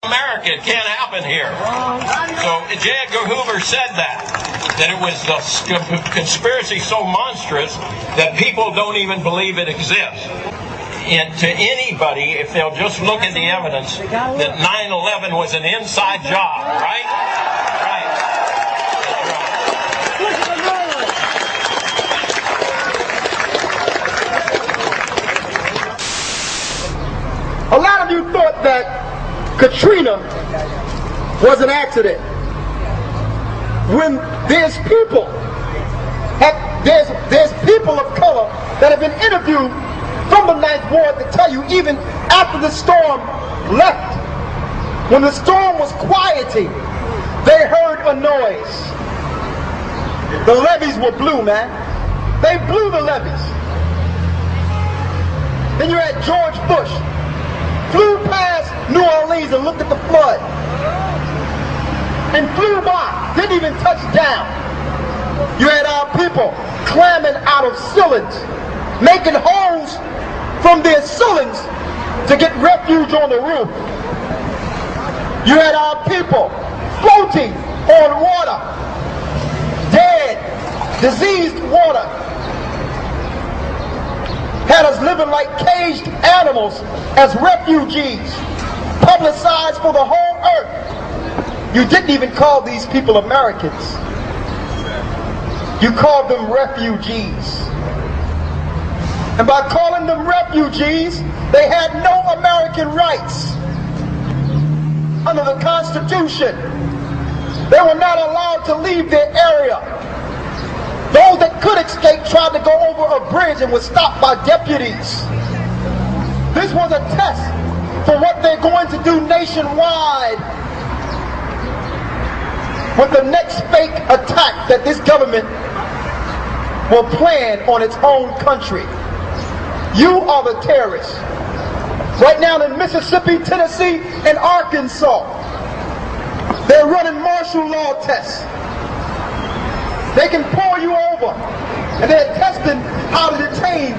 America. It can't happen here. So J. Edgar Hoover said that it was the conspiracy so monstrous that people don't even believe it exists. And to anybody, if they'll just look at the evidence, that 9/11 was an inside job, right? Right. A lot of you thought that Katrina was an accident. When there's people of color that have been interviewed from the Ninth Ward to tell you, even after the storm left, when the storm was quieting, they heard a noise. The levees were blue, man. They blew the levees. Then you had George Bush, flew past New Orleans and looked at the flood, and flew by, didn't even touch down. You had our people climbing out of ceilings, making holes from their ceilings to get refuge on the roof. You had our people floating on water, dead, diseased water. Had us living like caged animals as refugees, publicized for the whole earth. You didn't even call these people Americans. You called them refugees. And by calling them refugees, they had no American rights. Under the Constitution, they were not allowed to leave their area. Those that could escape tried to go over a bridge and were stopped by deputies. This was a test for what they're going to do nationwide with the next fake attack that this government will plan on its own country. You are the terrorists. Right now in Mississippi, Tennessee, and Arkansas, they're running martial law tests. They can pull you over, and they're testing how to detain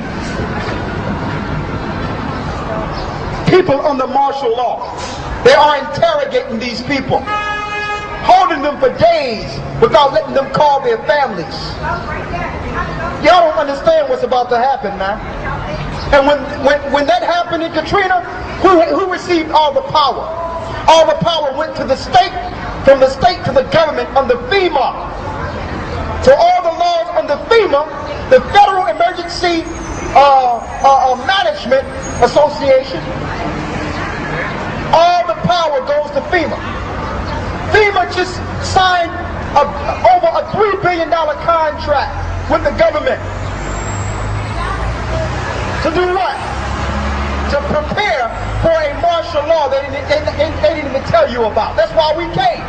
people under martial law. They are interrogating these people, holding them for days without letting them call their families. Y'all don't understand what's about to happen, man. And when that happened in Katrina, who received all the power? All the power went to the state, from the state to the government under FEMA. So all the laws under FEMA, the Federal Emergency Management Association, all the power goes to FEMA. FEMA just signed over a $3 billion contract with the government. To do what? To prepare for a martial law they didn't even tell you about. That's why we came.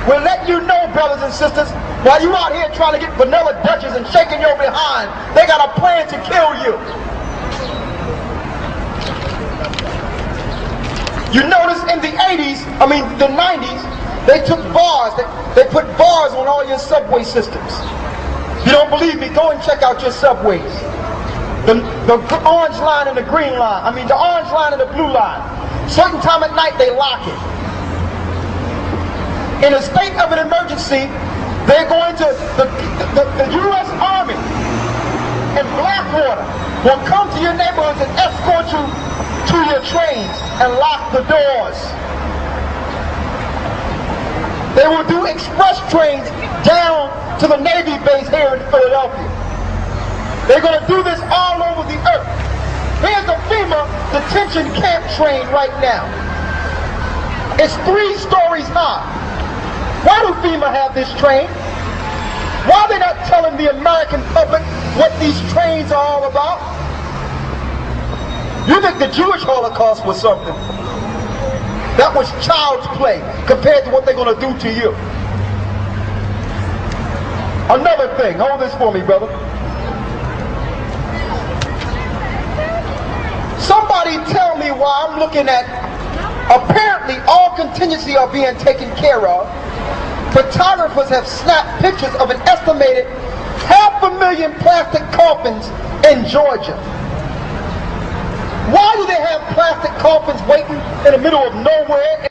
We'll let you know, brothers and sisters, while you out here trying to get vanilla Dutches and shaking your behind, they got a plan to kill you. You notice in the 90s, they took bars, they put bars on all your subway systems. You don't believe me? Go and check out your subways. The orange line and the green line, the orange line and the blue line. Certain time at night they lock it. In a state of an emergency, they're going to, the U.S. Army and Blackwater will come to your neighborhoods and escort you to your trains and lock the doors. They will do express trains down to the Navy base here in Philadelphia. They're going to do this all over the earth. Here's a FEMA detention camp train right now. It's 3 stories high. Why do FEMA have this train? Why are they not telling the American public what these trains are all about? You think the Jewish Holocaust was something? That was child's play compared to what they're going to do to you. Another thing, hold this for me, brother. Somebody tell me why I'm looking at, apparently all contingency are being taken care of. Photographers have snapped pictures of an estimated 500,000 plastic coffins in Georgia. Why do they have plastic plastic coffins waiting in the middle of nowhere.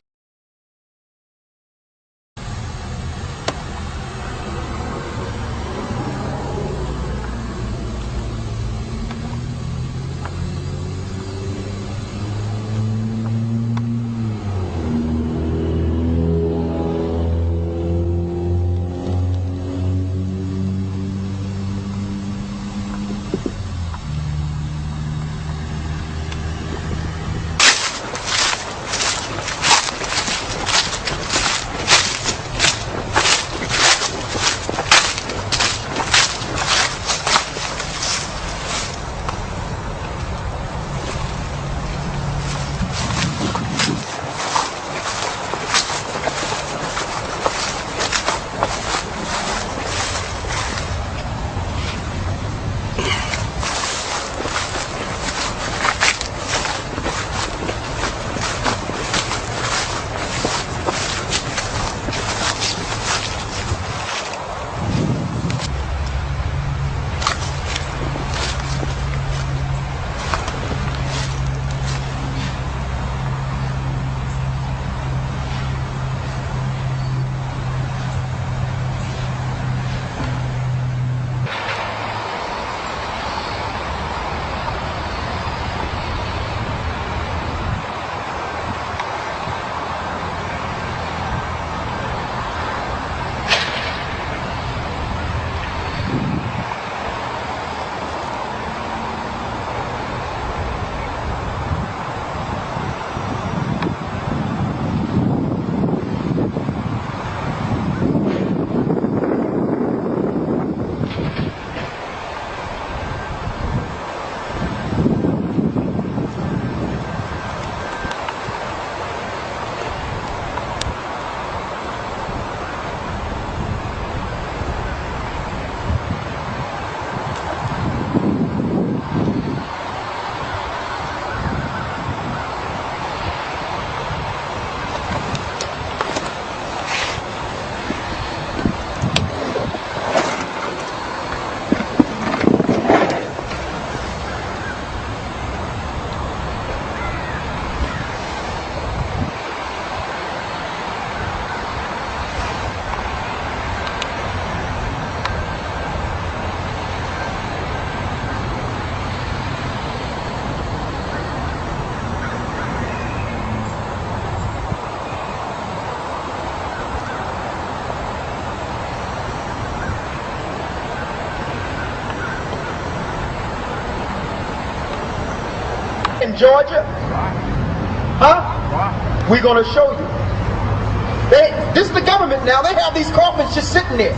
In Georgia? Huh? We're going to show you. This is the government now. They have these coffins just sitting there.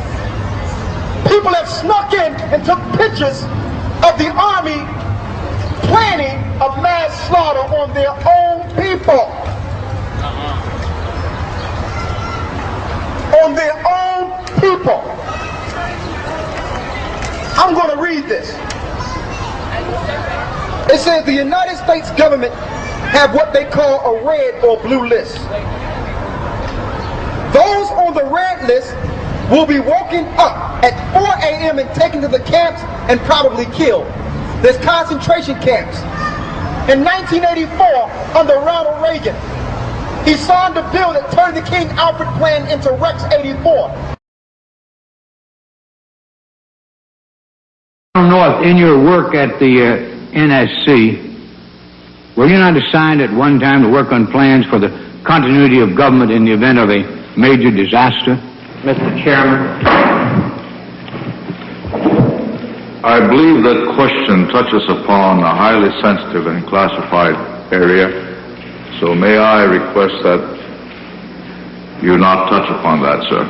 People have snuck in and took pictures of the army planning a mass slaughter on their own people. On their own people. I'm going to read this. It says the United States government have what they call a red or blue list. Those on the red list will be woken up at 4 a.m. and taken to the camps and probably killed. There's concentration camps. In 1984, under Ronald Reagan, he signed a bill that turned the King Alfred Plan into Rex 84. I don't know if in your work at the NSC, were you not assigned at one time to work on plans for the continuity of government in the event of a major disaster? Mr. Chairman. I believe that question touches upon a highly sensitive and classified area, so may I request that you not touch upon that, sir.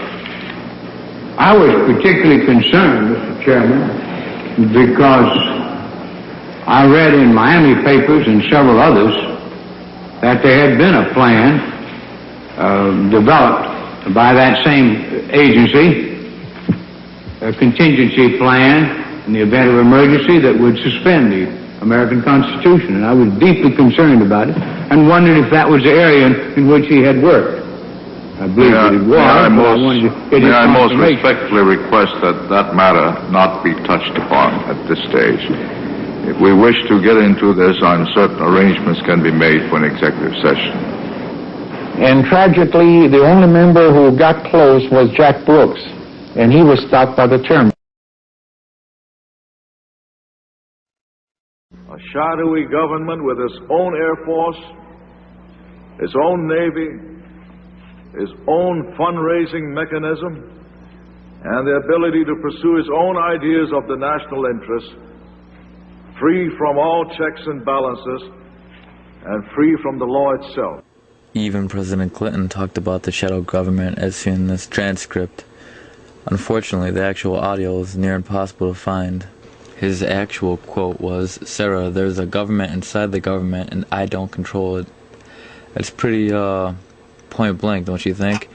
I was particularly concerned, Mr. Chairman, because I read in Miami papers and several others that there had been a plan developed by that same agency, a contingency plan in the event of emergency that would suspend the American Constitution. And I was deeply concerned about it and wondered if that was the area in which he had worked. I believe that it was. May I most respectfully request that that matter not be touched upon at this stage. If we wish to get into this, certain arrangements can be made for an executive session. And tragically, the only member who got close was Jack Brooks, and he was stopped by the chairman. A shadowy government with its own Air Force, its own Navy, its own fundraising mechanism, and the ability to pursue its own ideas of the national interest, free from all checks and balances, and free from the law itself. Even President Clinton talked about the shadow government as seen in this transcript. Unfortunately, the actual audio is near impossible to find. His actual quote was, "Sarah, there's a government inside the government and I don't control it." That's pretty point blank, don't you think?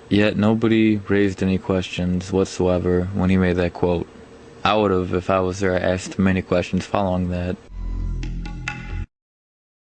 Yet nobody raised any questions whatsoever when he made that quote. I would have, if I was there, asked many questions following that.